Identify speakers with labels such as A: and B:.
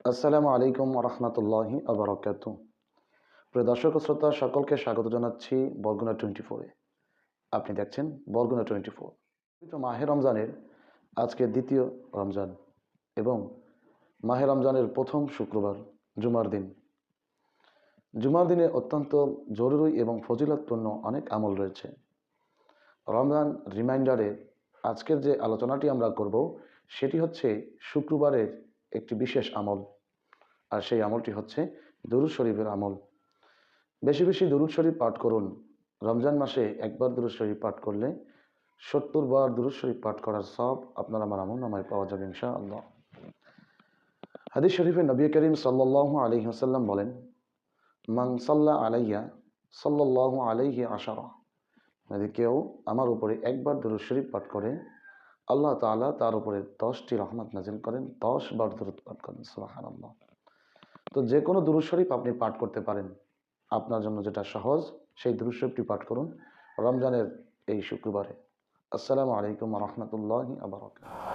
A: আসসালামু আলাইকুম রহমতুল্লাহি আবরাকাতু। প্রিয় দর্শক ও শ্রোতা সকলকে স্বাগত জানাচ্ছি বরগুনা 24-এ। আপনি দেখছেন বরগুনা 24। পবিত্র মাহে রমজানের আজকে দ্বিতীয় রমজান এবং মাহে রমজানের প্রথম শুক্রবার জুমার দিন। জুমার দিনে অত্যন্ত জরুরি এবং ফজিলতপূর্ণ অনেক আমল রয়েছে। রমজান রিমাইন্ডারে আজকের যে আলোচনাটি আমরা করব সেটি হচ্ছে শুক্রবারের একটি বিশেষ আমল, আর সেই আমলটি হচ্ছে দুরূদ শরীফের আমল। বেশি বেশি দুরূদ শরীফ পাঠ করুন। রমজান মাসে একবার দুরূদ শরীফ পাঠ করলে ৭০ বার দুরূদ শরীফ পাঠ করার সওয়াব আপনার আমার আমলনামায় পাওয়া যাবে ইনশাআল্লাহ। হাদিস শরীফে নবী করিম সাল্লাল্লাহু আলাইহি ওয়াসাল্লাম বলেন, মান সাল্লা আলাইয়া সাল্লাল্লাহু আলাইহি আশারা। যদি কেউ আমার উপরে একবার দুরূদ শরীফ পাঠ করে, আল্লাহ তাআলা তার উপরে 10টি রহমত নাজিল করেন, 10 বার দুরূদ পাঠ করেন। সুবহানাল্লাহ। তো যে কোনো দুরূদ শরীফ আপনি পাঠ করতে পারেন। আপনার জন্য যেটা সহজ সেই দুরূদ শরীফটি পাঠ করুন রমজানের এই শুক্রবারে। আসসালামু আলাইকুম ওয়া রাহমাতুল্লাহি ওয়া বারাকাতুহু।